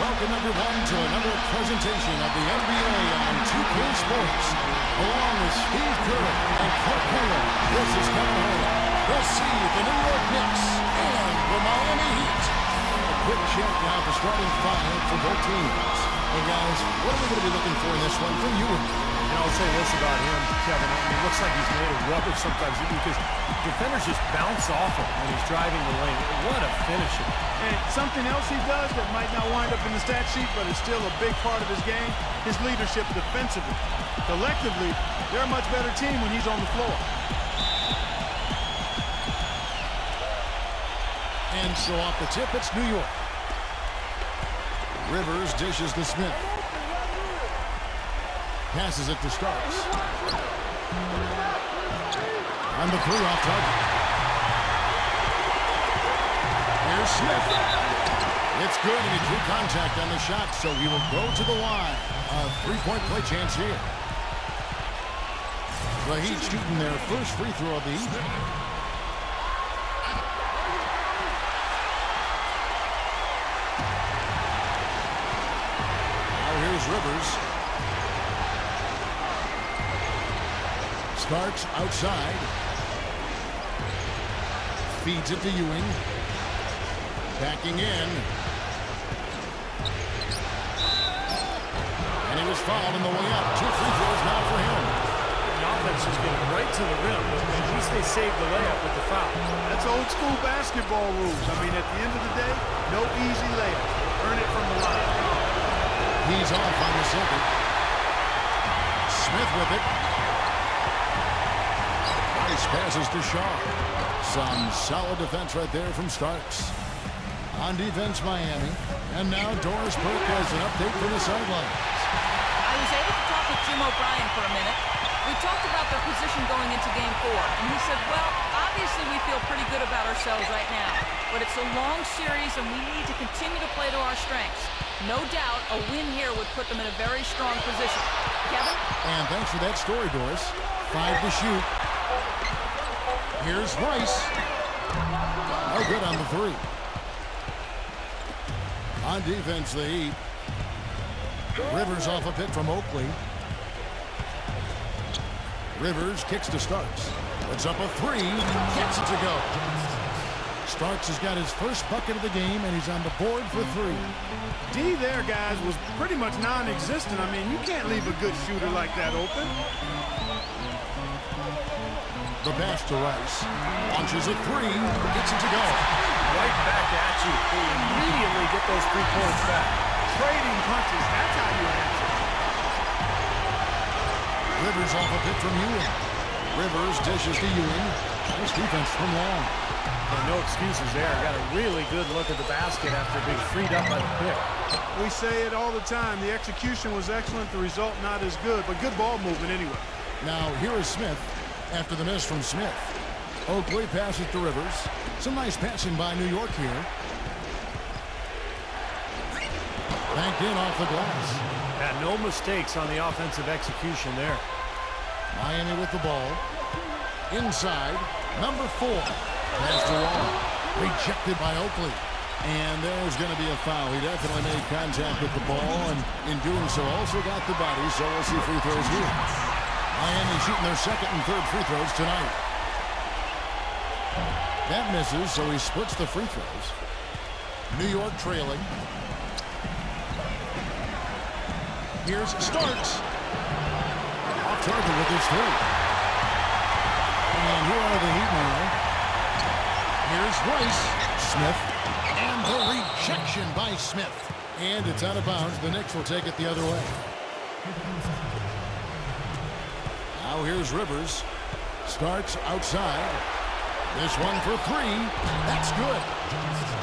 welcome everyone to another presentation of the NBA on 2K Sports. Along with Steve Kerr and Clark Hoya, this is Kevin Hoya. We'll see the New York Knicks and the Miami Heat. A quick check now the starting five for both teams. Hey guys, what are we going to be looking for in this one from you? And I'll say this about him, Kevin. I mean, it looks like he's made of rubber sometimes because defenders just bounce off him when he's driving the lane. What a finisher. And something else he does that might not wind up in the stat sheet, but is still a big part of his game, his leadership defensively. Collectively, they're a much better team when he's on the floor. And so off the tip, it's New York. Rivers dishes to Smith. Passes it to Starks. On the three off target. Here's Smith. It's good, and he drew contact on the shot, so he will go to the line. A three-point play chance here. The Heat shooting their first free throw of the evening. Now here's Rivers. Starks outside. Feeds it to Ewing. Backing in. And he was fouled on the way up. 2 free throws now for him. The offense is getting right to the rim, but at least they saved the layup with the foul. That's old school basketball rules. I mean, at the end of the day, no easy layup. Earn it from the line. He's off on the second. Smith with it. Nice passes to Shaw. Some solid defense right there from Starks. On defense, Miami. And now Doris Burke has an update from the sidelines. I was able to talk with Jim O'Brien for a minute. We talked about their position going into Game 4, and he said, well, obviously we feel pretty good about ourselves right now, but it's a long series, and we need to continue to play to our strengths. No doubt a win here would put them in a very strong position. Kevin? And thanks for that story, Doris. 5 to shoot. Here's Rice. No good on the three. On defense, the Heat. Rivers off a pick from Oakley. Rivers kicks to Starks. Puts up a three. Gets it to go. Starks has got his first bucket of the game, and he's on the board for 3. D there, guys, was pretty much non-existent. I mean, you can't leave a good shooter like that open. The pass to Rice. Launches a three. Gets it to go. Right back at you. They immediately get those 3 points back. Trading punches, that's how you answer. Rivers off a pick from Ewing. Rivers dishes to Ewing. Nice defense from Long. No excuses there. Got a really good look at the basket after being freed up by the pick. We say it all the time. The execution was excellent. The result not as good, but good ball movement anyway. Now here is Smith after the miss from Smith. Oakley passes to Rivers. Some nice passing by New York here. Banked in off the glass. Yeah, no mistakes on the offensive execution there. Miami with the ball. Inside, number 4. Pass to Wall. Rejected by Oakley. And there's going to be a foul. He definitely made contact with the ball, and in doing so also got the body, so we'll see free throws here. Miami shooting their second and third free throws tonight. That misses, so he splits the free throws. New York trailing. Here's Starks. Off target with his 3. And here are the Heat now. Here's Rice. Smith. And the rejection by Smith. And it's out of bounds. The Knicks will take it the other way. Now here's Rivers. Starks outside. This one for 3. That's good.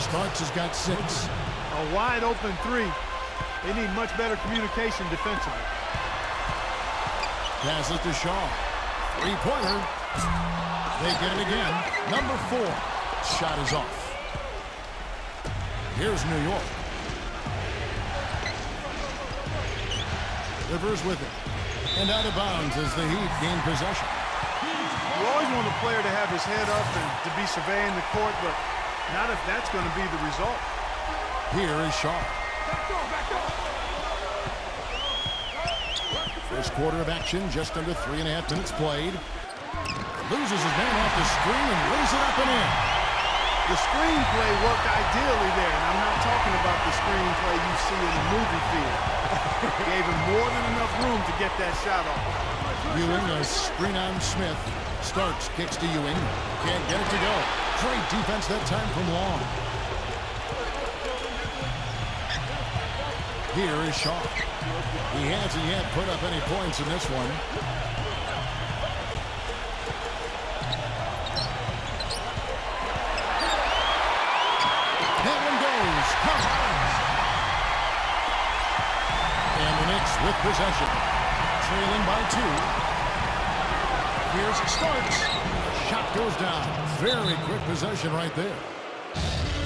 Starks has got 6. A wide open 3. They need much better communication defensively. Passes to Shaw. 3-pointer. They get it again. Number 4. Shot is off. Here's New York. Rivers with it. And out of bounds as the Heat gain possession. You always want a player to have his head up and to be surveying the court, but not if that's going to be the result. Here is Shaw. First quarter of action, just under 3.5 minutes played. Loses his man off the screen and lays it up and in. The screenplay worked ideally there, and I'm not talking about the screenplay you see in the movie field. Gave him more than enough room to get that shot off. Ewing, a screen on Smith. Starks, kicks to Ewing. Can't get it to go. Great defense that time from Long. Here is Shaw. He hasn't yet put up any points in this one. That one goes. And the Knicks with possession. Trailing by 2. Here's Starks. Shot goes down. Very quick possession right there.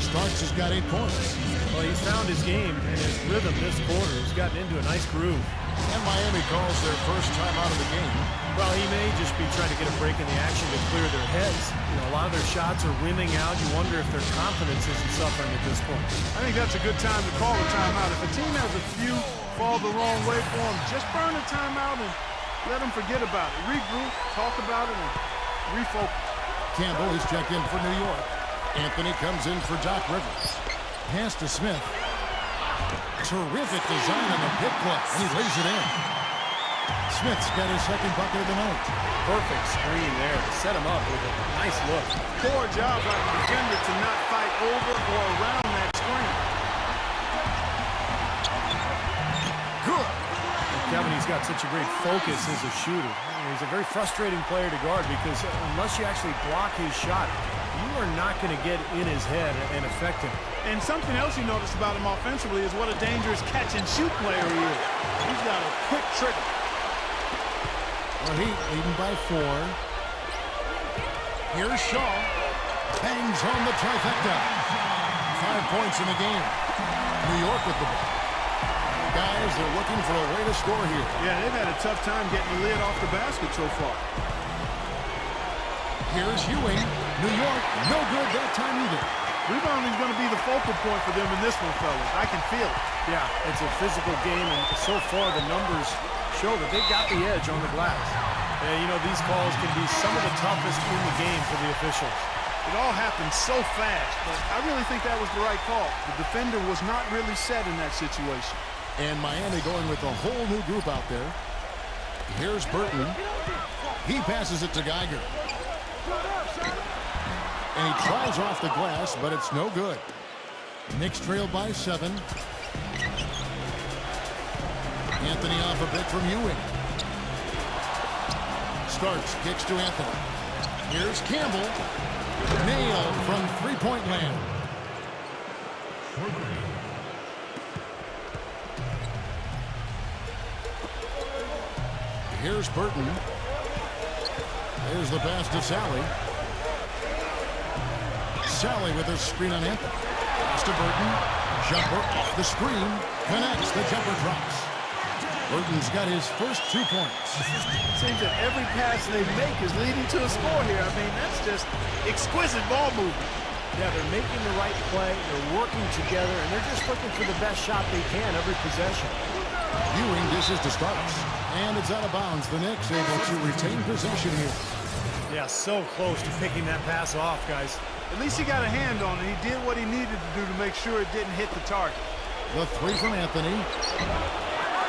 Starks has got 8 points. Well, he's found his game and his rhythm this quarter. He's gotten into a nice groove. And Miami calls their first time out of the game. Well, he may just be trying to get a break in the action to clear their heads. You know, a lot of their shots are winning out. You wonder if their confidence isn't suffering at this point. I think that's a good time to call a timeout. If a team has a few fall the wrong way for them, just burn a timeout and let them forget about it. Regroup, talk about it, and refocus. Campbell is checked in for New York. Anthony comes in for Doc Rivers. Pass to Smith. Terrific design on the pick clock, and he lays it in. Smith's got his second bucket of the night. Perfect screen there to set him up with a nice look. Poor job by the defender to not fight over or around that screen. Good. Kevin, he's got such a great focus as a shooter. He's a very frustrating player to guard because unless you actually block his shot, you are not going to get in his head and affect him. And something else you notice about him offensively is what a dangerous catch-and-shoot player he is. He's got a quick trigger. Well, Heat leading by 4. Here's Shaw. Bangs home the trifecta. 5 points in the game. New York with the ball. Guys, they're looking for a way to score here. Yeah, they've had a tough time getting the lid off the basket so far. Here's Ewing. New York, no good that time either. Rebounding is going to be the focal point for them in this one, fellas. I can feel it. Yeah, it's a physical game, and so far the numbers show that they got the edge on the glass. And, you know, these calls can be some of the toughest in the game for the officials. It all happened so fast, but I really think that was the right call. The defender was not really set in that situation. And Miami going with a whole new group out there. Here's Burton. He passes it to Geiger. And he tries off the glass, but it's no good. Knicks trailed by 7. Anthony off a bit from Ewing. Starks, kicks to Anthony. Here's Campbell. Nailed from three-point land. Here's Burton. There's the pass to Sally. Sally with a screen on Anthony. Pass to Burton. Jumper off the screen. Connects. The jumper drops. Burton's got his first 2 points. Seems that every pass they make is leading to a score here. I mean, that's just exquisite ball movement. Yeah, they're making the right play. They're working together, and they're just looking for the best shot they can every possession. Ewing dishes to Starks. And it's out of bounds. The Knicks able to retain possession here. Yeah, so close to picking that pass off, guys. At least he got a hand on it. He did what he needed to do to make sure it didn't hit the target. The 3 from Anthony.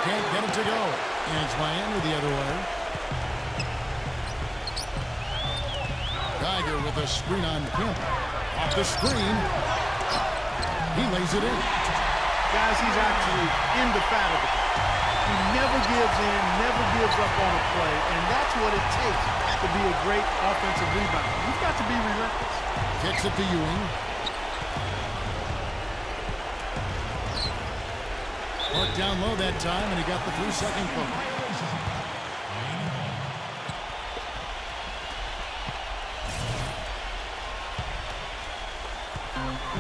Can't get it to go. And it's Miami the other way. Geiger with a screen on Kemp. Off the screen. He lays it in. Guys, he's actually indefatigable. He never gives in, never gives up on a play, and that's what it takes to be a great offensive rebounder. You've got to be relentless. Kicks it to Ewing. Marked down low that time, and he got the 3-second clock.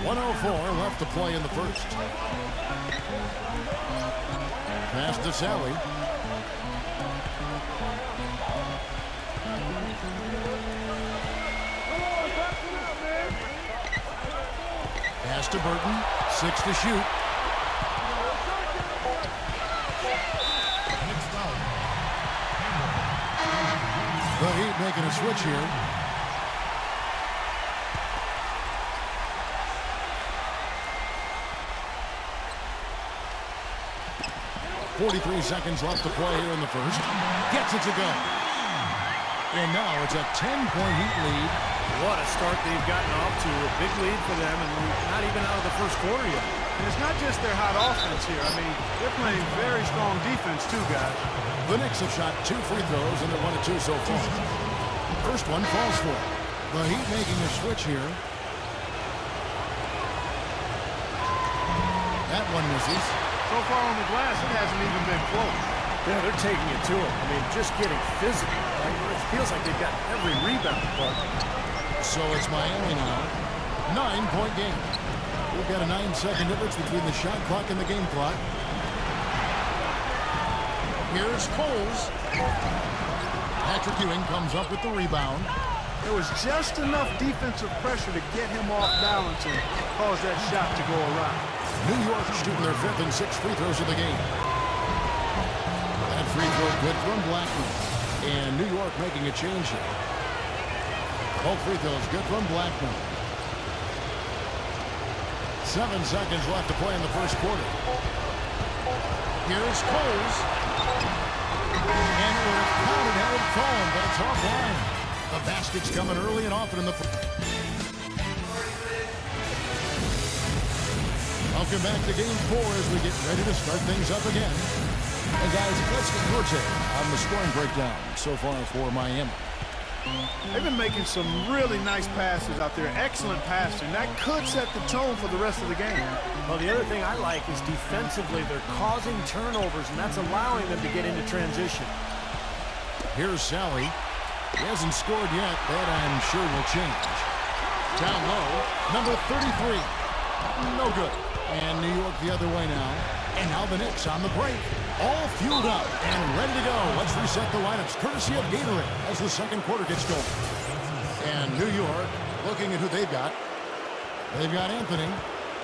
.104 left to play in the first. Pass to Sally. Pass to Burton. 6 to shoot. making a switch here. 43 seconds left to play here in the first. Gets it to go. And now it's a 10-point Heat lead. What a start they've gotten off to. A big lead for them, and we're not even out of the first quarter yet. And it's not just their hot offense here. I mean, they're playing very strong defense too, guys. The Knicks have shot 2 free throws, and they're 1 of 2 so far. First one falls for it. The Heat making a switch here. That one misses. So far on the glass, it hasn't even been close. Yeah, they're taking it to him. I mean, just getting physical. Right? It feels like they've got every rebound. But so it's Miami now. 9-point game. We've got a 9-second difference between the shot clock and the game clock. Here's Coles. Patrick Ewing comes up with the rebound. There was just enough defensive pressure to get him off balance and cause that shot to go around. New York shooting their 5th and 6th free throws of the game. That free throw good from Blackman. And New York making a change here. Both free throws good from Blackman. 7 seconds left to play in the first quarter. Here's Coles. And we're counted held fallen, but it's offline. The basket's coming early and often in the Welcome back to Game 4 as we get ready to start things up again. And guys, let's get your take on the scoring breakdown so far for Miami. They've been making some really nice passes out there. Excellent passing. That could set the tone for the rest of the game. well, the other thing I like is defensively they're causing turnovers, and that's allowing them to get into transition. Here's Sally. He hasn't scored yet. That I'm sure will change. Down low, number 33. No good. And New York the other way now. And now the Knicks on the break. All fueled up and ready to go. Let's reset the lineups courtesy of Gatorade as the second quarter gets going. And New York looking at who they've got. They've got Anthony.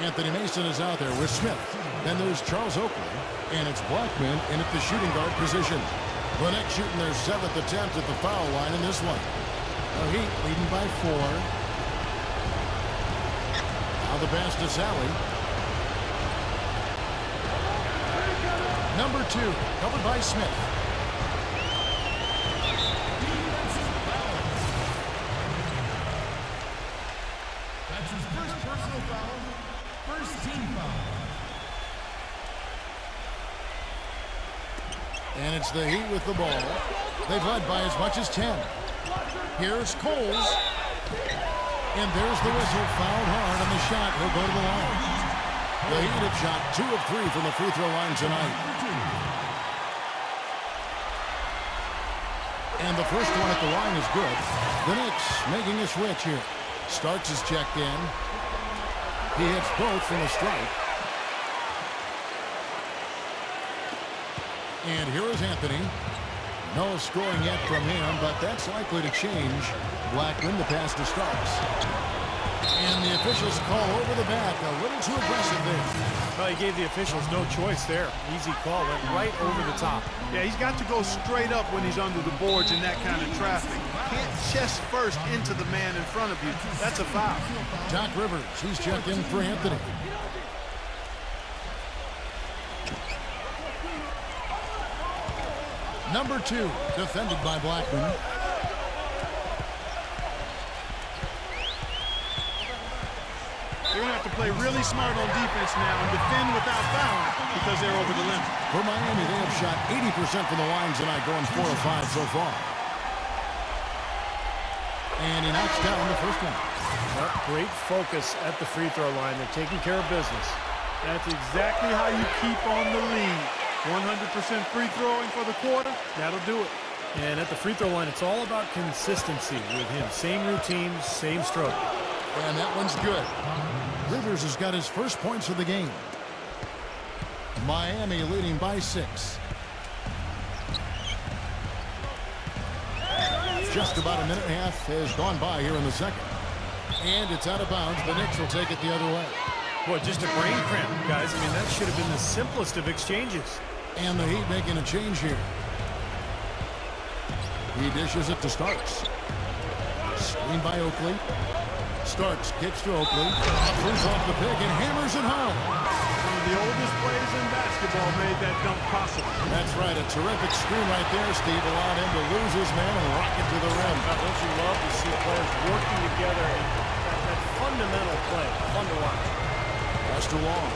Anthony Mason is out there with Smith. Then there's Charles Oakley. And it's Blackman in at the shooting guard position. The Knicks shooting their 7th attempt at the foul line in this one. The Heat leading by 4. Now the pass to Sally. Number 2, covered by Smith. That's his first personal foul, first team foul. And it's the Heat with the ball. They've led by as much as 10. Here's Coles. And there's the whistle. Fouled hard on the shot. He'll go to the line. The Heat have shot 2 of 3 from the free throw line tonight. And the first one at the line is good. The Knicks making a switch here. Starks is checked in. He hits both from a strike. And here is Anthony. No scoring yet from him, but that's likely to change. Blackman the pass to Starks. And the officials call over the back. A little too aggressive there. Well, he gave the officials no choice there. Easy call. Went right over the top. Yeah, he's got to go straight up when he's under the boards in that kind of traffic. Can't chest first into the man in front of you. That's a foul. Doc Rivers, he's checked in for Anthony. Number 2, defended by Blackman. They're going to have to play really smart on defense now and defend without fouling because they're over the limit. For Miami, they have shot 80% from the line tonight, going 4 of 5 so far. And he knocks down the first one. Well, great focus at the free throw line. They're taking care of business. That's exactly how you keep on the lead. 100% free throwing for the quarter, that'll do it. And at the free throw line, it's all about consistency with him. Same routine, same stroke. And that one's good. Rivers has got his first points of the game. Miami leading by 6. Just about a minute and a half has gone by here in the second. And it's out of bounds. The Knicks will take it the other way. Boy, just a brain cramp, guys. I mean, that should have been the simplest of exchanges. And the Heat making a change here. He dishes it to Starks. Screen by Oakley. Starks kicks to Oakley. Throws off the pick and hammers it home. One of the oldest players in basketball made that dunk possible. That's right. A terrific screen right there, Steve. Allowed him to lose his man and rock it to the rim. Now, don't you love to see players working together in that fundamental play? Fun to watch. Pass to Long.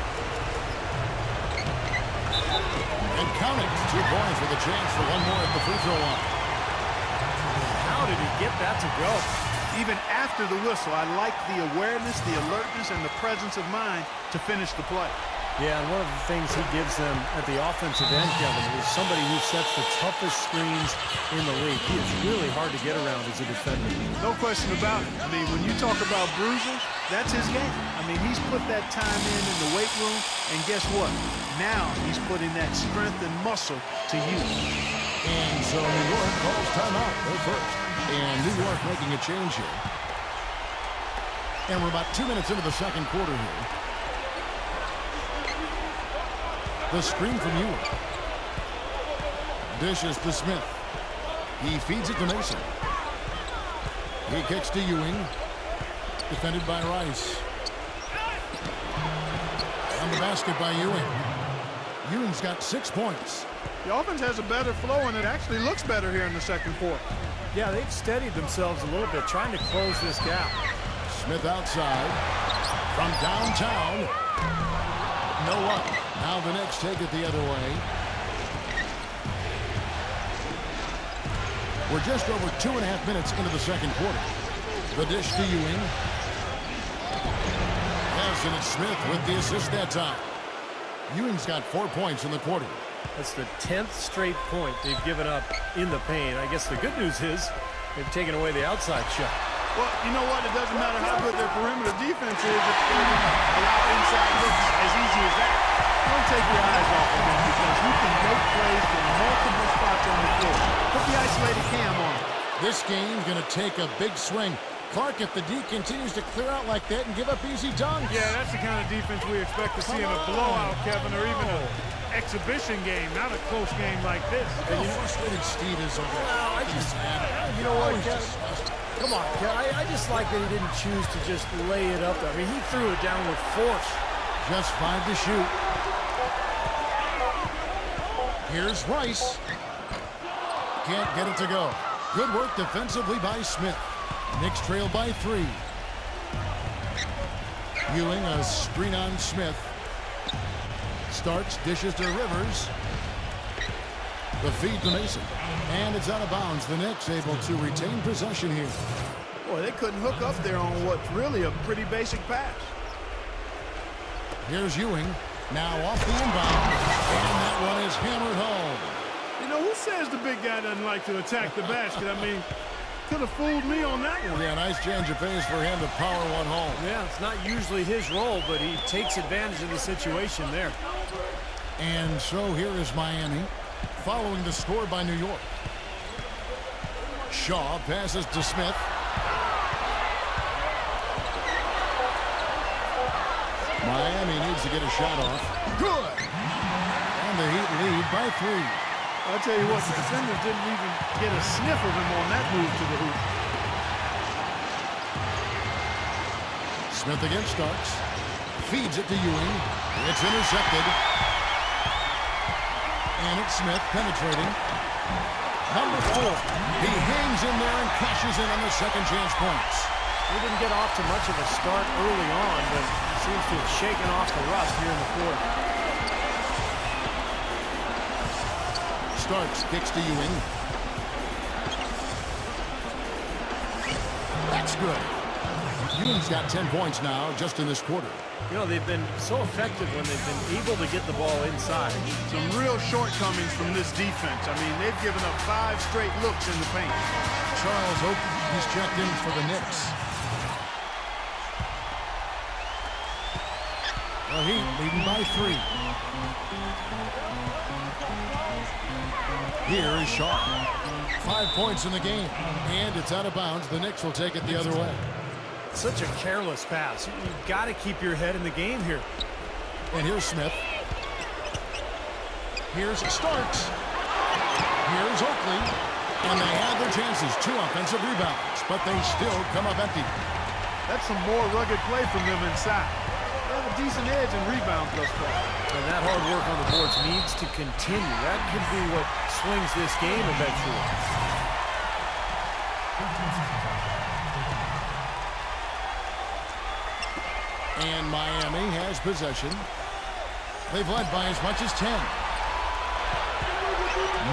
And count it. 2 points with a chance for one more at the free throw line. How did he get that to go? Even after the whistle, I like the awareness, the alertness, and the presence of mind to finish the play. Yeah, and one of the things he gives them at the offensive end, Kevin, is somebody who sets the toughest screens in the league. He is really hard to get around as a defender. No question about it. I mean, when you talk about bruisers, that's his game. I mean, he's put that time in the weight room, and guess what? Now he's putting that strength and muscle to use. And so New York calls timeout. They're first. And New York making a change here. And we're about 2 minutes into the second quarter here. The screen from Ewing. Dishes to Smith. He feeds it to Mason. He kicks to Ewing. Defended by Rice. On the basket by Ewing. Ewing's got 6 points. The offense has a better flow, and it actually looks better here in the second quarter. Yeah, they've steadied themselves a little bit, trying to close this gap. Smith outside. From downtown. No luck. Now the Knicks take it the other way. We're just over 2.5 minutes into the second quarter. The dish to Ewing. And it's Smith with the assist that time. Ewing's got 4 points in the quarter. That's the 10th straight point they've given up in the paint. I guess the good news is they've taken away the outside shot. Well, you know what? It doesn't matter how good their perimeter defense is if they allow inside looks as easy as that. Don't take your eyes off of him because you can make plays from multiple spots on the floor. Put the isolated cam on him. This game's going to take a big swing. Clark, if the D continues to clear out like that and give up easy dunks. Yeah, that's the kind of defense we expect to see in a blowout, Kevin, or even an exhibition game, not a close game like this. And you know how frustrated Steve is over Well, you know what, Kevin? Come on, Kevin. I just like that he didn't choose to just lay it up there. I mean, he threw it down with force. Just 5 to shoot. Here's Rice. Can't get it to go. Good work defensively by Smith. Knicks trail by 3. Ewing a screen on Smith. Starks, dishes to Rivers. The feed to Mason. And it's out of bounds. The Knicks able to retain possession here. Boy, they couldn't hook up there on what's really a pretty basic pass. Here's Ewing. Now off the inbound. And that one is hammered home. You know, who says the big guy doesn't like to attack the basket? I mean, could have fooled me on that one. Yeah, nice change of pace for him to power one home. Yeah, it's not usually his role, but he takes advantage of the situation there. And so here is Miami, following the score by New York. Shaw passes to Smith. Miami needs to get a shot off. Good! And the Heat lead by 3. I'll tell you what, the defenders didn't even get a sniff of him on that move to the hoop. Smith against Starks. Feeds it to Ewing. It's intercepted. And it's Smith penetrating. Number 4. He hangs in there and cashes in on the second chance points. He didn't get off to much of a start early on, but seems to have shaken off the rust here in the fourth. Starks kicks to Ewing. That's good. Ewing's got 10 points now just in this quarter. You know, they've been so effective when they've been able to get the ball inside. Some real shortcomings from this defense. I mean, they've given up 5 straight looks in the paint. Charles Oakley, he's checked in for the Knicks. The Heat leading by 3. Here is Shaw. 5 points in the game. And it's out of bounds. The Knicks will take it the other way. Such a careless pass. You've got to keep your head in the game here. And here's Smith. Here's Starks. Here's Oakley. And they had their chances, 2 offensive rebounds, but they still come up empty. That's some more rugged play from them inside. They have a decent edge in rebounds thus far. And that hard work on the boards needs to continue. That could be what swings this game eventually. And Miami has possession. They've led by as much as 10.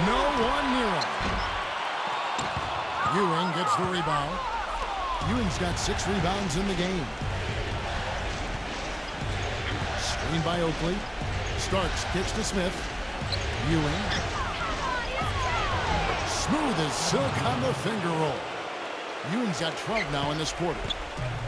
No one near him. Ewing gets the rebound. Ewing's got 6 rebounds in the game. Screen by Oakley. Starks kicks to Smith. Ewing. Smooth as silk on the finger roll. Ewing's got 12 now in this quarter.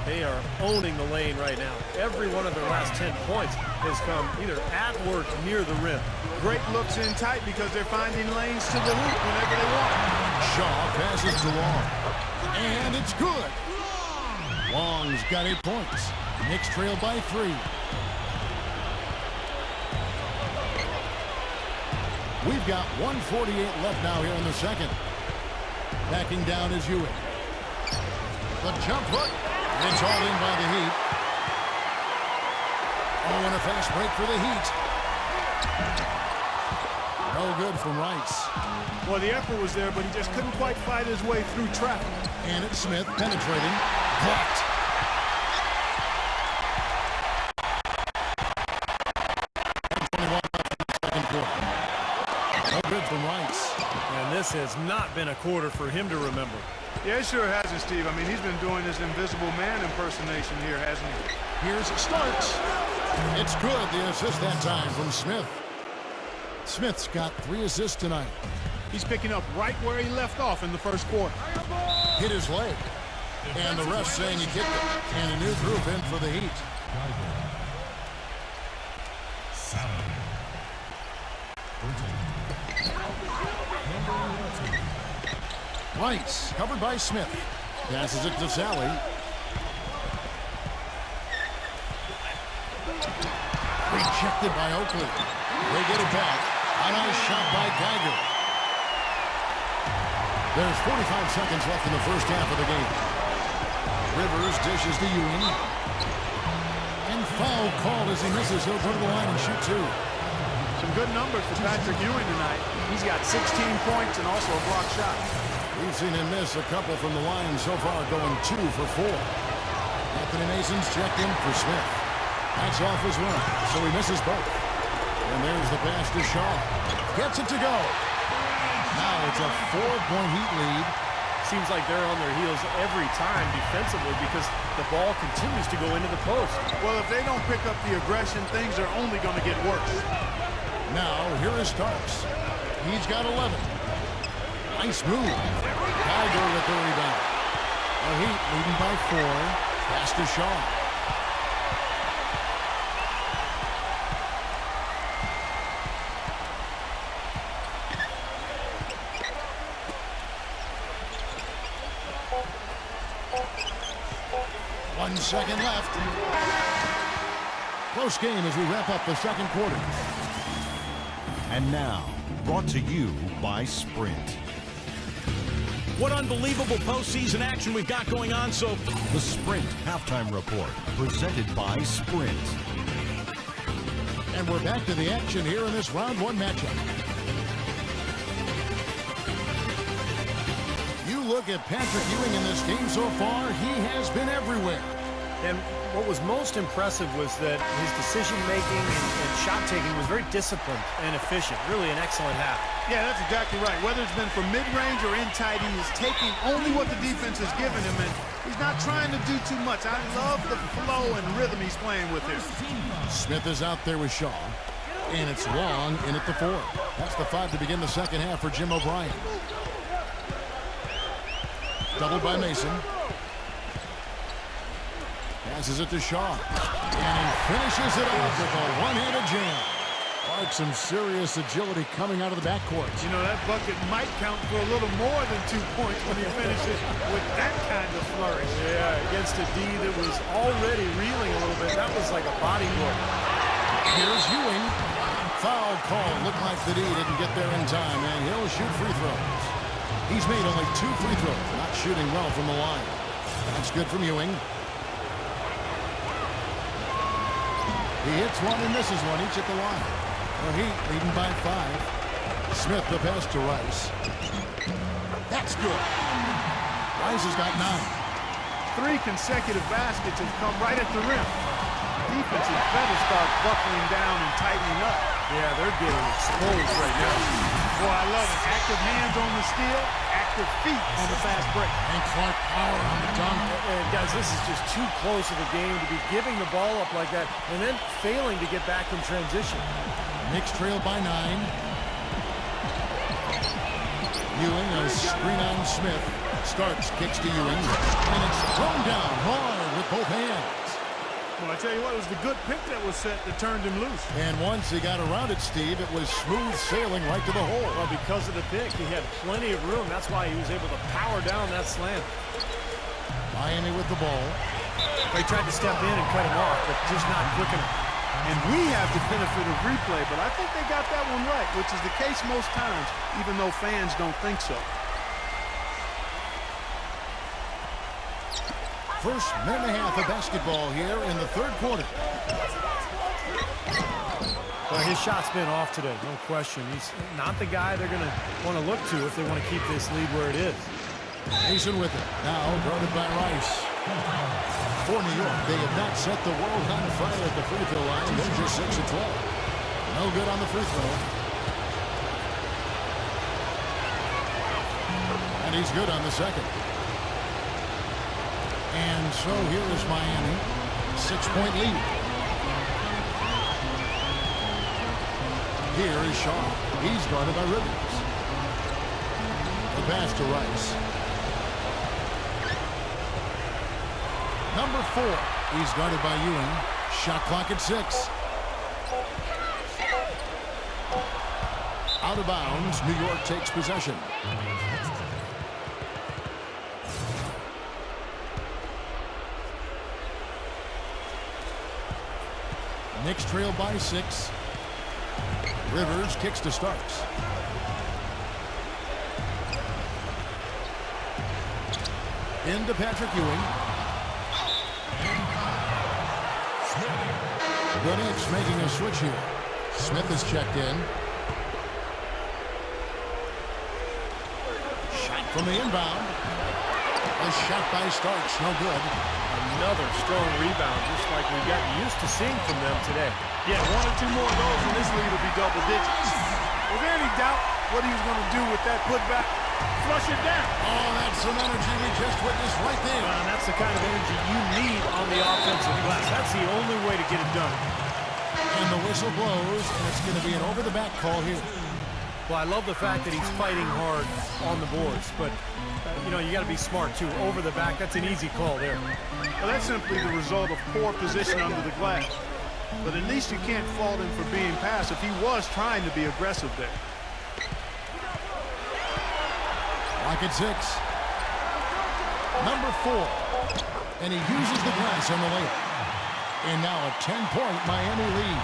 They are owning the lane right now. Every one of their last 10 points has come either at or near the rim. Great looks in tight because they're finding lanes to the hoop whenever they want. Shaw passes to Long. And it's good. Long's got 8 points. Knicks trail by 3. We've got 1:48 left now here in the second. Backing down is Ewing. The jump hook. It's all in by the Heat. Oh, and a fast break for the Heat. No good from Rice. Well, the effort was there, but he just couldn't quite fight his way through traffic. And it's Smith penetrating. Blocked. No good from Rice. And this has not been a quarter for him to remember. Yeah, it sure hasn't, Steve. I mean, he's been doing this invisible man impersonation here, hasn't he? Here's Starks. It's good, the assist that time from Smith. Smith's got 3 assists tonight. He's picking up right where he left off in the first quarter. Hit his leg. And the ref saying he kicked it. And a new group in for the Heat. Rice, covered by Smith. Passes it to Sally. Rejected by Oakley. They get it back. A nice shot by Geiger. There's 45 seconds left in the first half of the game. Rivers dishes to Ewing. And foul called as he misses. He'll go to the line and shoot 2. Some good numbers for Patrick Ewing tonight. He's got 16 points and also a block shot. We've seen him miss a couple from the line so far, going 2 for 4. Anthony Mason's checked in for Smith. That's off as well, so he misses both. And there's the pass to Shaw. Gets it to go. Now it's a 4-point Heat lead. Seems like they're on their heels every time defensively because the ball continues to go into the post. Well, if they don't pick up the aggression, things are only going to get worse. Now, here is Starks. He's got 11. Nice move. Geiger with the rebound. The Heat leading by 4. Pass to Shaw. One second left. Close game as we wrap up the second quarter. And now, brought to you by Sprint. What unbelievable postseason action we've got going on. So The Sprint Halftime Report, presented by Sprint. And we're back to the action here in this round 1 matchup. You look at Patrick Ewing in this game so far, he has been everywhere. And what was most impressive was that his decision-making and shot-taking was very disciplined and efficient. Really an excellent half. Yeah, that's exactly right. Whether it's been from mid-range or in tight, he is taking only what the defense has given him, and he's not trying to do too much. I love the flow and rhythm he's playing with here. Smith is out there with Shaw, and it's Long in at the 4. That's the 5 to begin the second half for Jim O'Brien. Doubled by Mason. Passes it to Shaw. And he finishes it off with a one-handed jam. Like some serious agility coming out of the backcourt. You know, that bucket might count for a little more than 2 points when he finishes with that kind of flourish. Yeah, against a D that was already reeling a little bit. That was like a body blow. Here's Ewing. Foul call. Looked like the D didn't get there in time, and he'll shoot free throws. He's made only 2 free throws, not shooting well from the line. That's good from Ewing. He hits one and misses one, each at the line. The Heat leading by 5. Smith the pass to Rice. That's good. Rice has got 9. 3 consecutive baskets have come right at the rim. Defense had better start buckling down and tightening up. Yeah, they're getting exposed right now. Boy, I love it. Active hands on the steal, active feet on the fast break. And Clark power on the dunk. And guys, this is just too close of a game to be giving the ball up like that and then failing to get back in transition. Knicks trail by 9. Ewing, a screen on Smith. Starts, kicks to Ewing, and it's thrown down hard with both hands. Well, I tell you what, it was the good pick that was set that turned him loose. And once he got around it, Steve, it was smooth sailing right to the hole. Well, because of the pick, he had plenty of room. That's why he was able to power down that slam. Miami with the ball. They tried to step in and cut him off, but just not quick enough. And we have the benefit of replay, but I think they got that one right, which is the case most times, even though fans don't think so. First minute and a half of basketball here in the third quarter. Well, his shot's been off today, no question. He's not the guy they're going to want to look to if they want to keep this lead where it is. Mason with it. Now guarded by Rice. For New York, they have not set the world on fire at the free throw line. They're just 6 of 12. No good on the free throw. And he's good on the second. And so here is Miami, 6-point lead. Here is Shaw. He's guarded by Rivers. The pass to Rice. Number 4. He's guarded by Ewing. Shot clock at 6. Out of bounds. New York takes possession. Knicks trail by 6. Rivers kicks to Starks. Into Patrick Ewing. The Knicks making a switch here. Smith is checked in. Shot from the inbound. A shot by Starks, no good. Another strong rebound, just like we've gotten used to seeing from them today. Yeah, 1 or 2 more of those and this lead will be double digits. Was there any doubt what he was going to do with that putback? Flush it down. Oh, that's some energy we just witnessed right there. And that's the kind of energy you need on the offensive glass. That's the only way to get it done. And the whistle blows, and it's going to be an over-the-back call here. Well, I love the fact that he's fighting hard on the boards, but, you know, you got to be smart, too. Over the back, that's an easy call there. Well, that's simply the result of poor position under the glass. But at least you can't fault him for being passive. He was trying to be aggressive there. Lock at 6. Number 4. And he uses the glass on the layup. And now a 10-point Miami lead.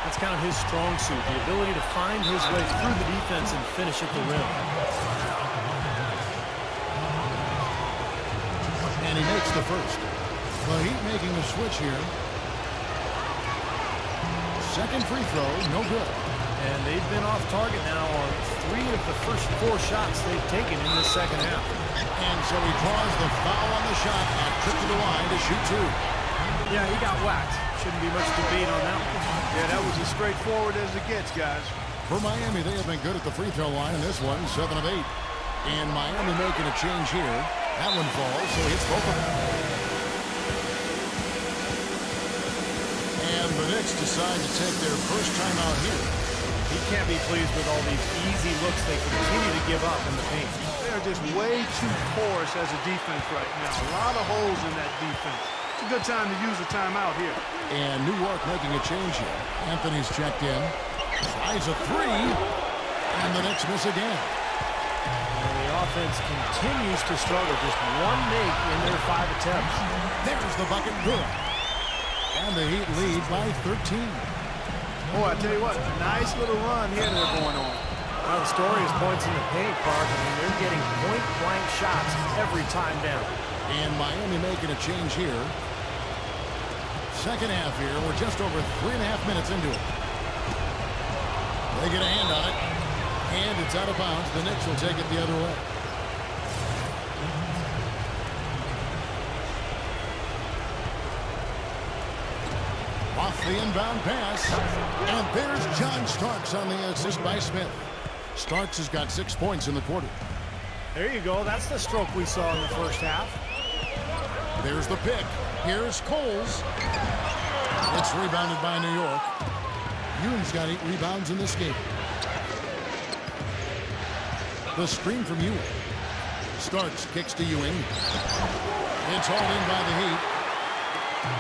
That's kind of his strong suit, the ability to find his way through the defense and finish at the rim. And he makes the first. The Heat making a switch here. Second free throw, no good. And they've been off target now on 3 of the first 4 shots they've taken in this second half. And so he draws the foul on the shot and trip to the line to shoot 2. Yeah, he got whacked. Shouldn't be much debate on that one. Yeah, that was as straightforward as it gets, guys. For Miami, they have been good at the free throw line in this one, 7 of 8. And Miami making a change here. That one falls, so he hits both of them. And the Knicks decide to take their first time out here. He can't be pleased with all these easy looks they continue to give up in the paint. They're just way too porous as a defense right now. A lot of holes in that defense. It's a good time to use a timeout here. And New York making a change here. Anthony's checked in. Tries a 3. And the Knicks miss again. And the offense continues to struggle. Just 1 make in their 5 attempts. There's the bucket, good. And the Heat lead by 13. Oh, I tell you what, nice little run here they're going on. Well, the story is points in the paint, Park. I mean, they're getting point-blank shots every time down. And Miami making a change here. Second half here. We're just over 3.5 minutes into it. They get a hand on it. And it's out of bounds. The Knicks will take it the other way. Off the inbound pass. And there's John Starks on the assist by Smith. Starks has got 6 points in the quarter. There you go. That's the stroke we saw in the first half. There's the pick. Here's Coles. It's rebounded by New York. Ewing's got 8 rebounds in this game. The screen from Ewing. Starks kicks to Ewing. It's hauled in by the Heat.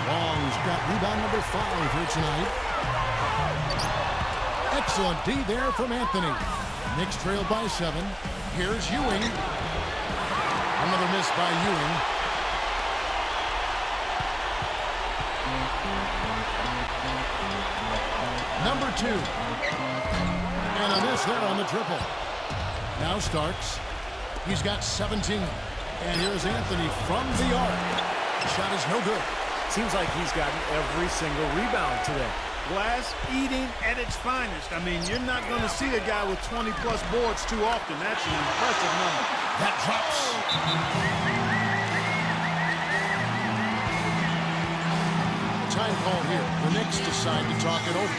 Long's got rebound number 5 here tonight. Excellent D there from Anthony. Knicks trailed by 7. Here's Ewing. Another miss by Ewing. Number 2. And a miss there on the triple. Now Starks. He's got 17. And here's Anthony from the arc. Shot is no good. Seems like he's gotten every single rebound today. Glass eating at its finest. I mean, you're not going to see a guy with 20-plus boards too often. That's an impressive number. That drops. Time call here. The Knicks decide to talk it over.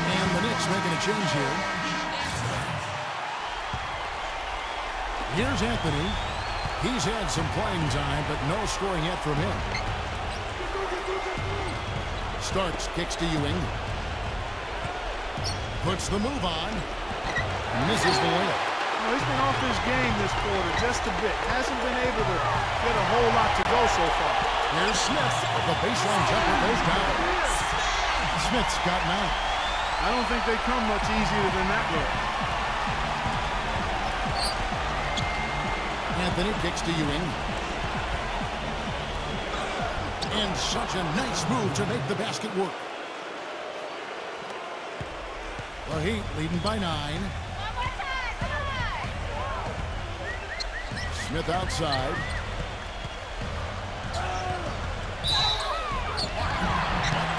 And the Knicks making a change here. Here's Anthony. He's had some playing time, but no scoring yet from him. Starks kicks to Ewing. Puts the move on. Misses the layup. He's been off his game this quarter just a bit. Hasn't been able to get a whole lot to go so far. Here's Smith. The baseline jumper goes down. Smith's got 9. I don't think they come much easier than that look. Anthony kicks to Ewing. And such a nice move to make the basket work. The Heat leading by 9. Smith outside.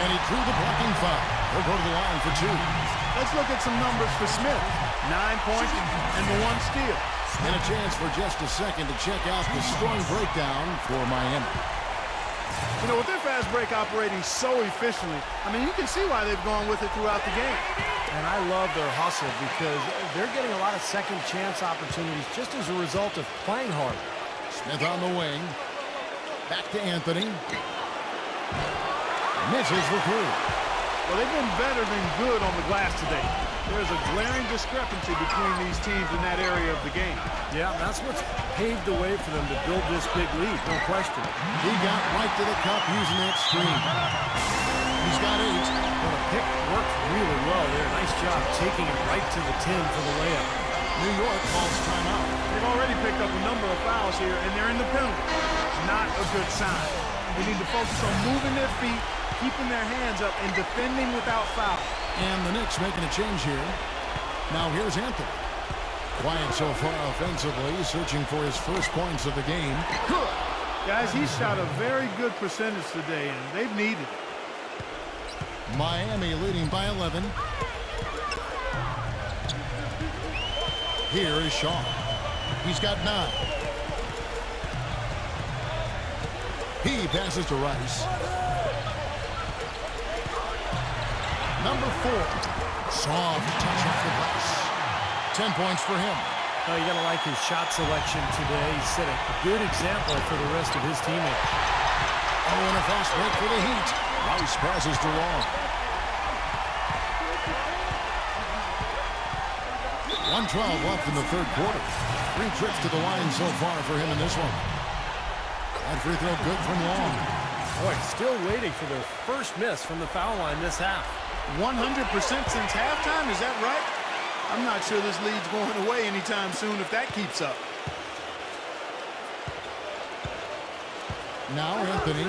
And he drew the blocking foul. He'll go to the line for 2. Let's look at some numbers for Smith. 9 points and the 1 steal. And a chance for just a second to check out the strong breakdown for Miami. You know, with their fast break operating so efficiently, I mean, you can see why they've gone with it throughout the game. And I love their hustle because they're getting a lot of second chance opportunities just as a result of playing hard. Smith on the wing. Back to Anthony. Misses the 3. Well, they've been better than good on the glass today. There's a glaring discrepancy between these teams in that area of the game. Yeah, that's what's paved the way for them to build this big lead, no question. He got right to the cup using that screen. He's got 8. But a pick worked really well there. Nice job taking it right to the 10 for the layup. New York calls timeout. They've already picked up a number of fouls here, and they're in the penalty. Not a good sign. They need to focus on moving their feet, keeping their hands up, and defending without foul. And the Knicks making a change here. Now here's Anthony. Quiet so far offensively, searching for his first points of the game. Good. Guys, he's shot a very good percentage today, and they've needed it. Miami leading by 11. Here is Shaw. He's got 9. He passes to Rice. Number 4. Soft touch off the glass. 10 points for him. Oh, you got to like his shot selection today. He set a good example for the rest of his teammates. Oh, and a fast break for the Heat. Rice passes to Long. 1:12 left in the third quarter. 3 trips to the line so far for him in this one. That free throw good from Long. Boy, still waiting for their first miss from the foul line this half. 100% since halftime, is that right? I'm not sure this lead's going away anytime soon if that keeps up. Now Anthony.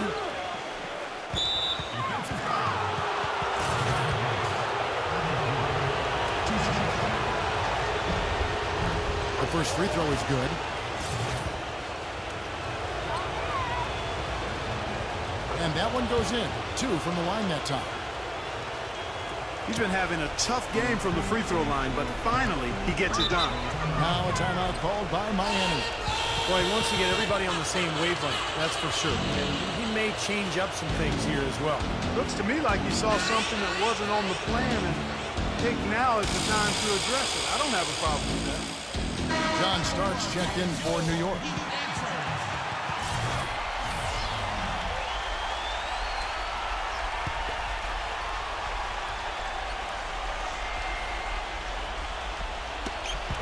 first free throw is good. And that one goes in. 2 from the line that time. He's been having a tough game from the free throw line, but finally he gets it done. Now a timeout called by Miami. Well, he wants to get everybody on the same wavelength, that's for sure. And he may change up some things here as well. Looks to me like he saw something that wasn't on the plan, and I think now is the time to address it. I don't have a problem with that. John Starks checked in for New York.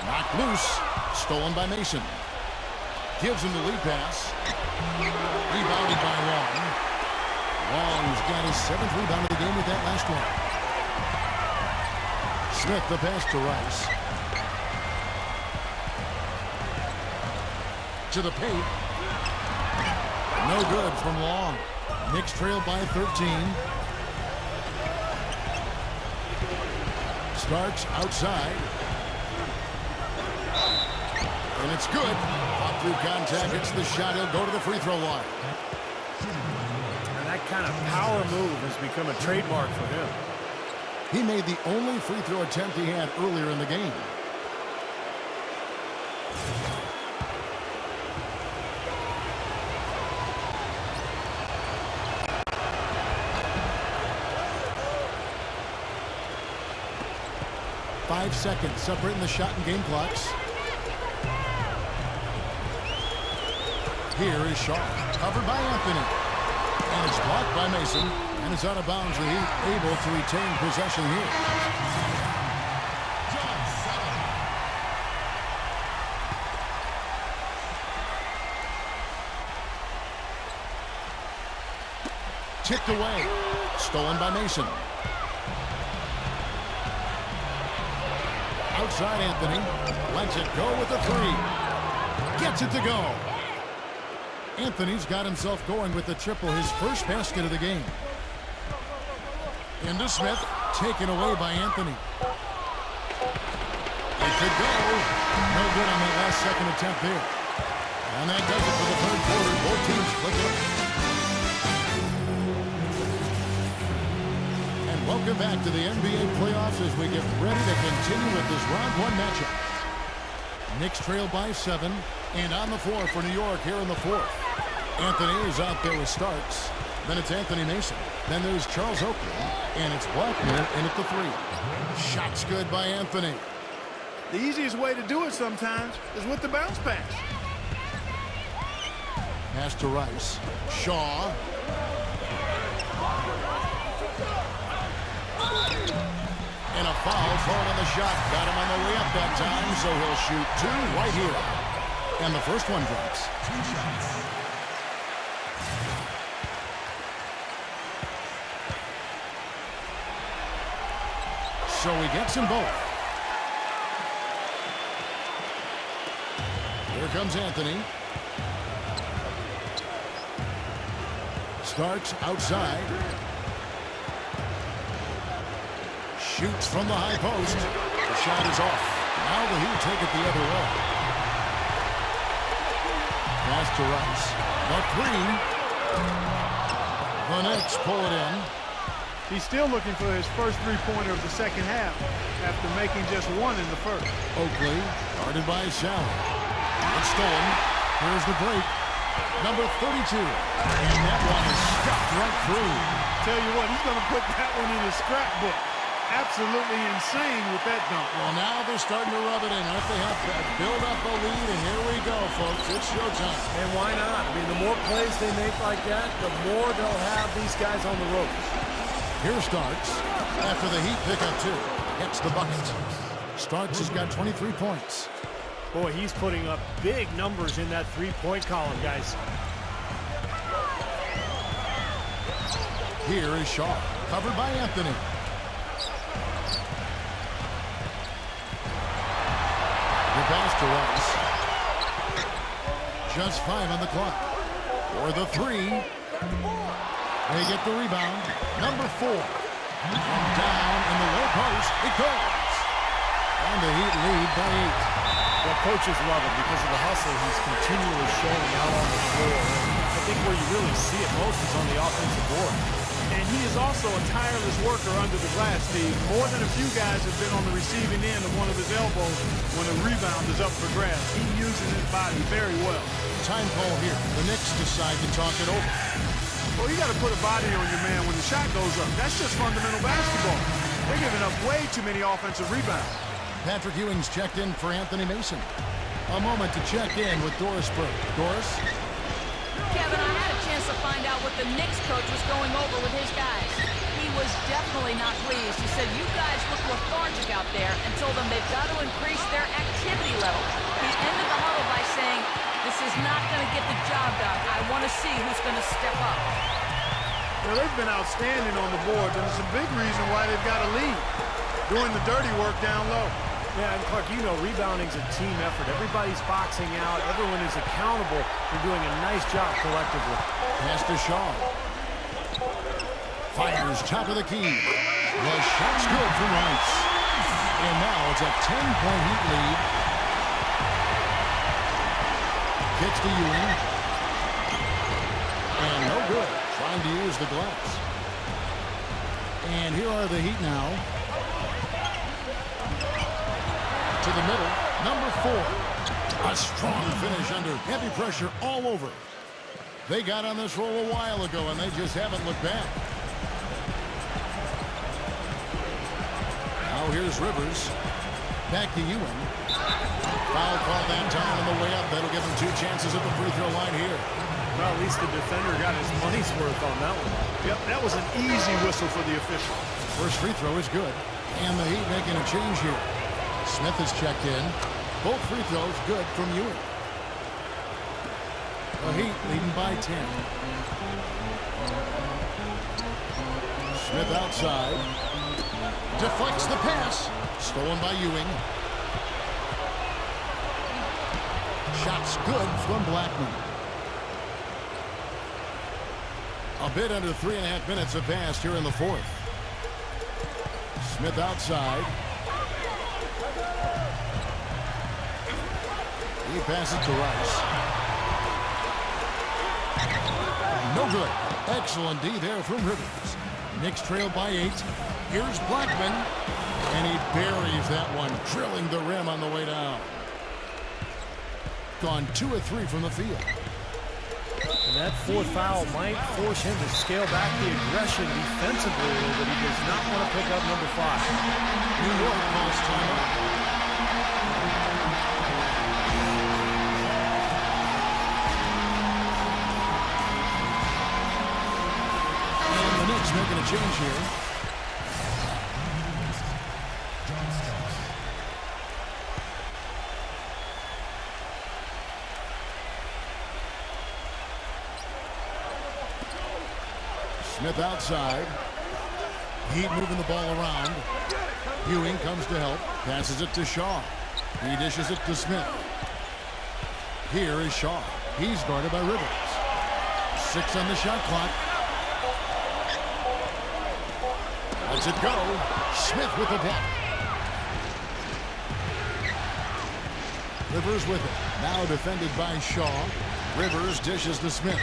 Knocked loose. Stolen by Mason. Gives him the lead pass. Rebounded by Long. Long's got his 7th rebound of the game with that last one. Smith the pass to Rice. To the paint. No good from Long. Knicks trail by 13. Starks outside. And it's good. Fought through contact. It's the shot. He'll go to the free throw line. And that kind of power move has become a trademark for him. He made the only free throw attempt he had earlier in the game. Five seconds separating the shot and game clocks. Here is Shaw, covered by Anthony. And it's blocked by Mason. And it's out of bounds. The Heat able to retain possession here. Tipped away. Stolen by Mason. Outside Anthony. Lets it go with a 3. Gets it to go. Anthony's got himself going with the triple, his first basket of the game. Into Smith, taken away by Anthony. It could go. No good on that last second attempt there. And that does it for the third quarter. Both teams click it. And welcome back to the NBA playoffs as we get ready to continue with this round 1 matchup. Knicks trail by 7, and on the floor for New York here in the 4th. Anthony is out there with Starks. Then it's Anthony Mason. Then there's Charles Oakley. And it's Blackmore in at the 3. Shot's good by Anthony. The easiest way to do it sometimes is with the bounce pass. Pass to Rice. Shaw. And a foul thrown on the shot. Got him on the way up that time, so he'll shoot 2 right here. And the first one drops. 2 shots. So he gets them both. Here comes Anthony. Starks outside. Shoots from the high post. The shot is off. Now the Heat take it the other way. Pass to Rice. The 3. The Knicks pull it in. He's still looking for his first 3-pointer of the second half after making just 1 in the first. Oakley, guarded by Sally. It's stolen. Here's the break. Number 32. And that one is stuck right through. Tell you what, he's going to put that one in his scrapbook. Absolutely insane with that dunk. Well, now they're starting to rub it in. If they have to build up a lead, and here we go, folks. It's showtime. And why not? I mean, the more plays they make like that, the more they'll have these guys on the ropes. Here Starks, after the Heat pick up 2, gets the bucket. Starks has got 23 points. Boy, he's putting up big numbers in that 3-point column, guys. Here is Shaw, covered by Anthony. The pass to Rice. Just 5 on the clock. For the 3. They get the rebound. Number 4. And down in the low post it goes. And the Heat lead by 8. Well, coaches love him because of the hustle he's continually showing out on the floor. I think where you really see it most is on the offensive board. And he is also a tireless worker under the glass, Steve. More than a few guys have been on the receiving end of one of his elbows when a rebound is up for grabs. He uses his body very well. Time call here. The Knicks decide to talk it over. Well, you got to put a body on your man when the shot goes up. That's just fundamental basketball. They're giving up way too many offensive rebounds. Patrick Ewing's checked in for Anthony Mason. A moment to check in with Doris Burke. Doris? Kevin, I had a chance to find out what the Knicks coach was going over with his guys. He was definitely not pleased. He said, you guys look lethargic out there, and told them they've got to increase their activity level. He ended the huddle by saying, this is not going to get the job done. I want to see who's going to step up. Well, they've been outstanding on the boards, and it's a big reason why they've got a lead. Doing the dirty work down low. Yeah, and Clark, you know rebounding's a team effort. Everybody's boxing out. Everyone is accountable for doing a nice job collectively. Pass to Shaw. Fires top of the key. The shot's good from Rice. And now it's a 10-point Heat lead. Kicks to Ewing. And no good. Trying to use the glass. And here are the Heat now. To the middle, number 4. A strong finish under heavy pressure all over. They got on this roll a while ago, and they just haven't looked back. Now here's Rivers. Back to Ewing. Foul call that time on the way up. That'll give him 2 chances at the free throw line here. Well, at least the defender got his money's worth on that one. Yep, that was an easy whistle for the official. First free throw is good. And the Heat making a change here. Smith is checked in. Both free throws good from Ewing. The Heat leading by 10. Smith outside. Deflects the pass. Stolen by Ewing. Shot's good from Blackman. A bit under 3.5 minutes have passed here in the 4th. Smith outside. He passes to Rice. No good. Excellent D there from Rivers. Knicks trail by 8. Here's Blackman. And he buries that one, drilling the rim on the way down. Gone 2 of 3 from the field. And that 4th foul might force him to scale back the aggression defensively a little bit. He does not want to pick up number 5. New York calls timeout. And the Knicks making a change here. Smith outside. Heat moving the ball around. Ewing comes to help. Passes it to Shaw. He dishes it to Smith. Here is Shaw. He's guarded by Rivers. 6 on the shot clock. Lets it go. Smith with the block. Rivers with it. Now defended by Shaw. Rivers dishes to Smith.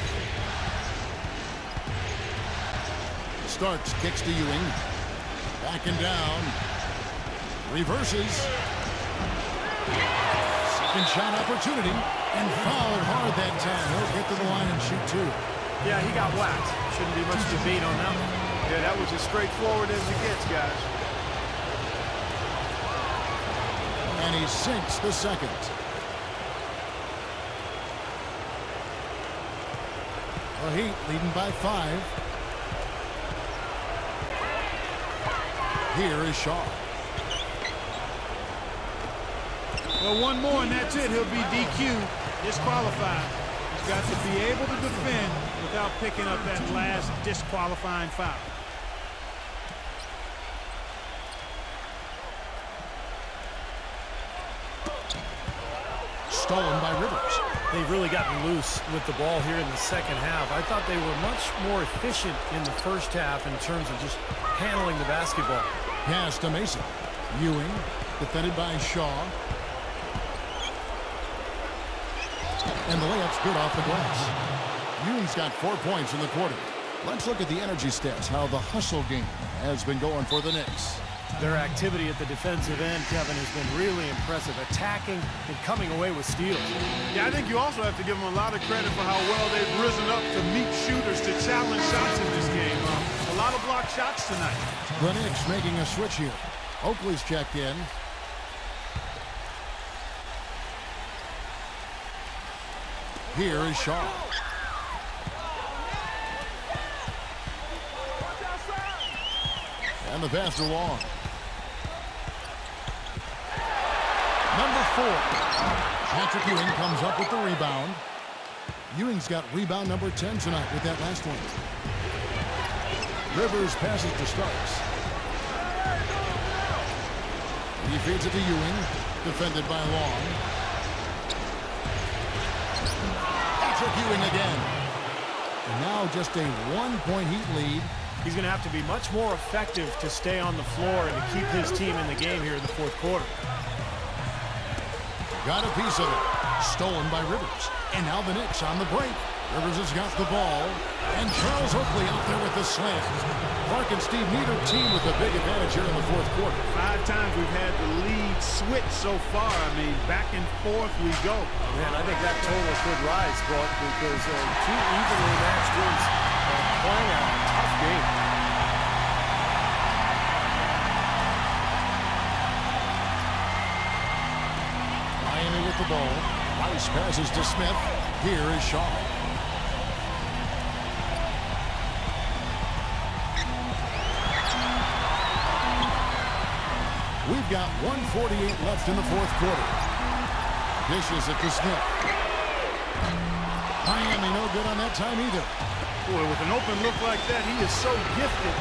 Starks, kicks to Ewing. Back and down. Reverses. Second shot opportunity. And fouled hard that time. He'll get to the line and shoot 2. Yeah, he got whacked. Shouldn't be much debate on that one. Yeah, that was as straightforward as it gets, guys. And he sinks the second. The Heat leading by 5. Here is Shaw. Well, one more and that's it. He'll be DQ'd, disqualified. He's got to be able to defend without picking up that last disqualifying foul. Stolen by Rivers. They've really gotten loose with the ball here in the second half. I thought they were much more efficient in the first half in terms of just handling the basketball. Pass to Mason. Ewing, defended by Shaw. And the layup's good off the glass. Ewing's got 4 points in the quarter. Let's look at the energy stats, how the hustle game has been going for the Knicks. Their activity at the defensive end, Kevin, has been really impressive, attacking and coming away with steals. Yeah, I think you also have to give them a lot of credit for how well they've risen up to meet shooters to challenge shots in this game. A lot of blocked shots tonight. The Knicks making a switch here. Oakley's checked in. Here is Shaw. And the pass to Long. Number 4. Patrick Ewing comes up with the rebound. Ewing's got rebound number 10 tonight with that last one. Rivers passes to Starks. He feeds it to Ewing. Defended by Long. Patrick Ewing again. And now just a 1-point Heat lead. He's going to have to be much more effective to stay on the floor and to keep his team in the game here in the fourth quarter. Got a piece of it. Stolen by Rivers. And now the Knicks on the break. Rivers has got the ball. And Charles Oakley out there with the slam. Clark and Steve, neither team with a big advantage here in the fourth quarter. 5 times we've had the lead switch so far. I mean, back and forth we go. Man, I think that total could rise, Clark, because two evenly matched teams are playing a tough game. Miami with the ball. Rice passes to Smith. Here is Shaw. We've got 1:48 left in the fourth quarter. Dishes it to Smith. Miami no good on that time either. Boy, with an open look like that, he is so gifted.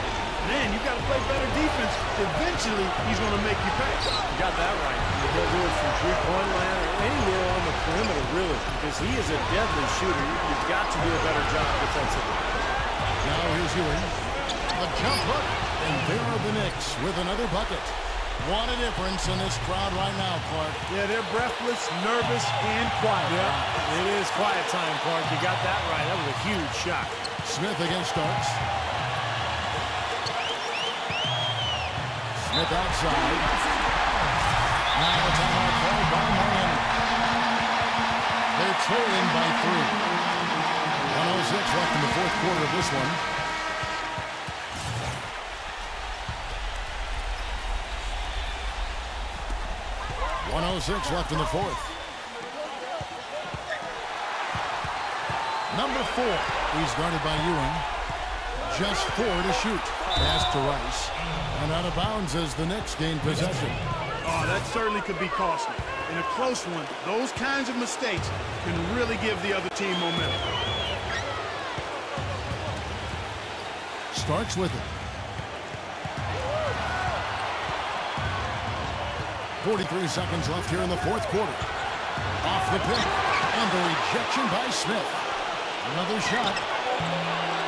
Man, you got to play better defense. Eventually, he's going to make you pay. You got that right. He'll do it from three-point land or anywhere on the perimeter, really, because he is a deadly shooter. You've got to do a better job defensively. Now here's Ewing. A jump hook, and there are the Knicks with another bucket. What a difference in this crowd right now, Clark. Yeah, they're breathless, nervous, and quiet. Yeah, it is quiet time, Clark. You got that right. That was a huge shot. Smith against Starks. Smith outside. Now a timeout called by Miami. They're trailing by 3. 1:06 left in the fourth quarter of this one. .106 left in the fourth. Number 4. He's guarded by Ewing. Just 4 to shoot. Pass to Rice. And out of bounds as the Knicks gain possession. Oh, that certainly could be costly. In a close one, those kinds of mistakes can really give the other team momentum. Starks with it. 43 seconds left here in the fourth quarter. Off the pick. And the rejection by Smith. Another shot.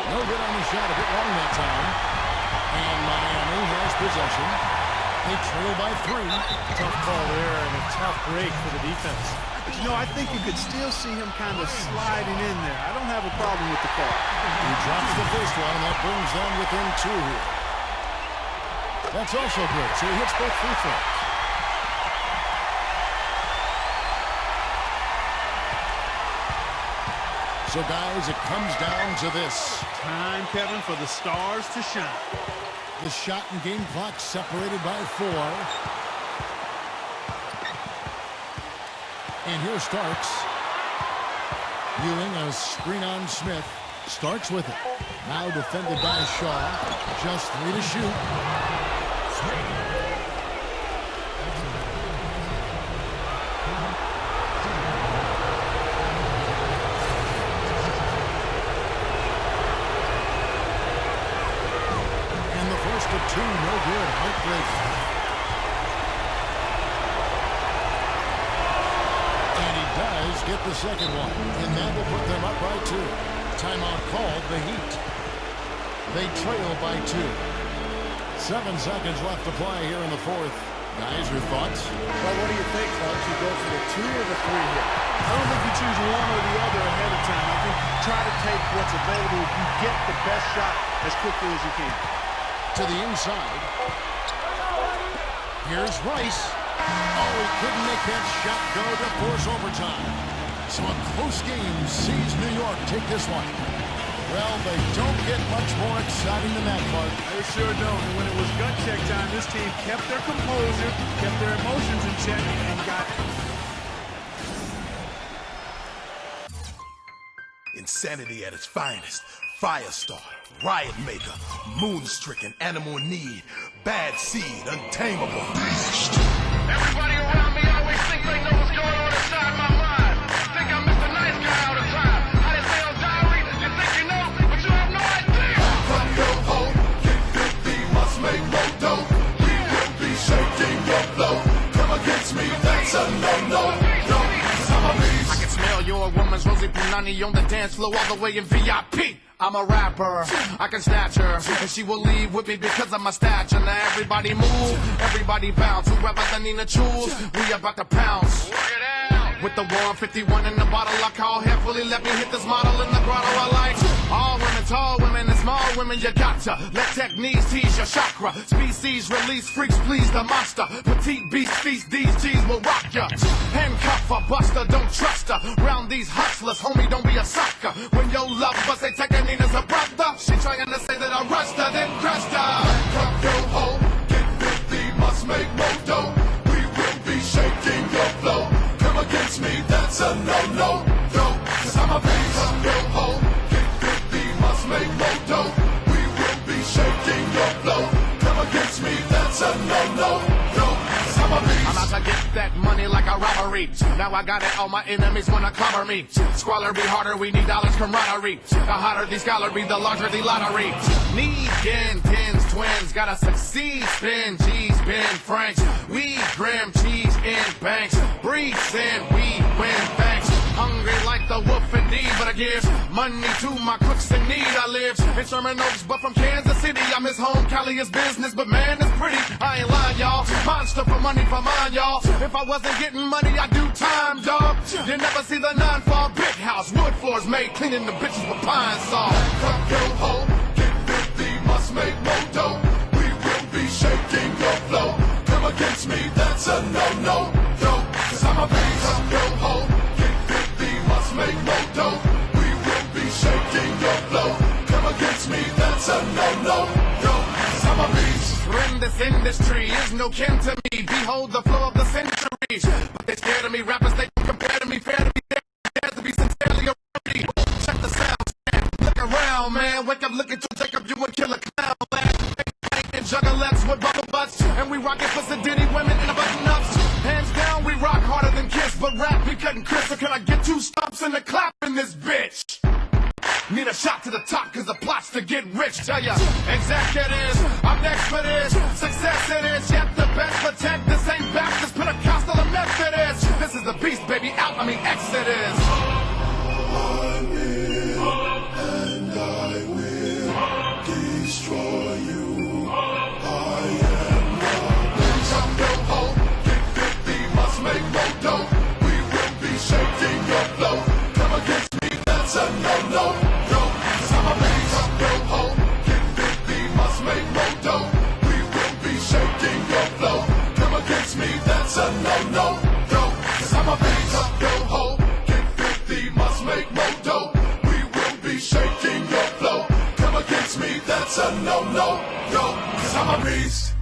No good on the shot. A bit long that time. And Miami has possession. They trail by 3. Tough call there and a tough break for the defense. But, you know, I think you could still see him kind of sliding in there. I don't have a problem with the call. He drops the first one, and that brings them within 2 here. That's also good. So he hits both free throws. So, guys, it comes down to this. Time, Kevin, for the stars to shine. The shot and game clock separated by 4. And here's Starks. Ewing a screen on Smith. Starks with it. Now defended by Shaw. Just 3 to shoot. To 2, no good. Heartbreak. And he does get the second one. And that will put them up by 2. Timeout called the Heat. They trail by 2. 7 seconds left to play here in the fourth. Guys, your thoughts? Well, what do you think, Clark? You go for the 2 or the 3 here? I don't think you choose one or the other ahead of time. I think you try to take what's available. You get the best shot as quickly as you can. To the inside. Here's Rice. Oh, he couldn't make that shot go to force overtime. So a close game sees New York take this one. Well, they don't get much more exciting than that, Clark. They sure don't. And when it was gut check time, this team kept their composure, kept their emotions in check, and got it. Insanity at its finest. Firestar, riot maker, moon-stricken, animal in need, bad seed, untamable beast. Everybody around me always think they know what's going on inside my mind. Think I'm Mr. Nice Guy all the time. How they say on diary, you think you know, but you have no idea. From your home, get filthy, must make more dough. We will be shaking your flow. Come against me, that's a no-no. No, 'cause I'm a beast. I can smell your woman's Rosie Punani on the dance floor all the way in VIP. I'm a rapper, I can snatch her, and she will leave with me because of my stature. Now everybody move, everybody bounce. Whoever the Nina choose, we about to pounce. Work it out. With the 151 in the bottle, I call heavily. Let me hit this model in the grotto. I like all women, tall women, and small women. You gotcha. Let techniques tease your chakra. Species release, freaks please the monster. Petite beast feast, these G's will rock ya. Handcuff a buster, don't trust her. Round these hustlers, homie, don't be a sucker. When your love bust, they take a Nina's a brother. She trying to say that I rushed her, then crushed her. Come your home, get filthy, must make more dough. We will be shaking your flow. Come against me, that's a no-no. No, 'cause I'm a beast. Come your home, get filthy, must make more dough. We will be shaking your flow. Come against me, that's a no-no. No, 'cause I'm a beast. I'm out to get that money like a robbery. Now I got it, all my enemies wanna cover me. Squalor be harder, we need dollars camaraderie. The hotter the scholarly, the larger the lottery. Need tens, twins, gotta succeed. Spin, G's, been French. We grim cheese in banks. Breathe in, we win banks. Hungry like the wolf indeed, but I give money to my crooks in need. I live in Sherman Oaks, but from Kansas City. I miss home, Cali is business, but man, it's pretty. I ain't lying, y'all. Monster for money for mine, y'all. If I wasn't getting money, I'd do time, dog. You never see the 9-fall big house. Wood floors made, cleaning the bitches with pine saw. Come your home, get filthy, must make more dough. We will be shaking your flow. Come against me, that's a no-no. No, 'cause I'm a beast. Come your home, get filthy, must make more dough. We will be shaking your flow. Come against me, that's a no-no. No, 'cause I'm a beast. In this industry is no kin to me. Behold the flow of the centuries. But they scared of me. Rappers, they don't compare to me. Fair to be there. Dare to be sincerely around me. Check the sound stand. Look around, man. Wake up, look at you, Jacob. You would kill a clown, man. And juggalettes with bubble butts. And we rock it for sedity women in the button-ups. Hands down, we rock harder than Kiss. But rap, we cutting Chris. So can I get 2 stomps and a clap in this bitch? Need a shot to the top, cause the plot's to get rich. Tell ya, executives, I'm next for this. Success it is, yet the best protect. This ain't Baptist, Pentecostal, or Methodist. This is the beast, baby, out, Exodus. I will, and I will destroy you. I am the beast. I'm your home, get filthy, must make more dough. We will be shaking your flow. Come against me, that's a no-no. That's a no-no, no, 'cause I'm a beast. Up your hole, get filthy, must make more dough. We will be shaking your flow. Come against me, that's a no-no, no, 'cause I'm a beast.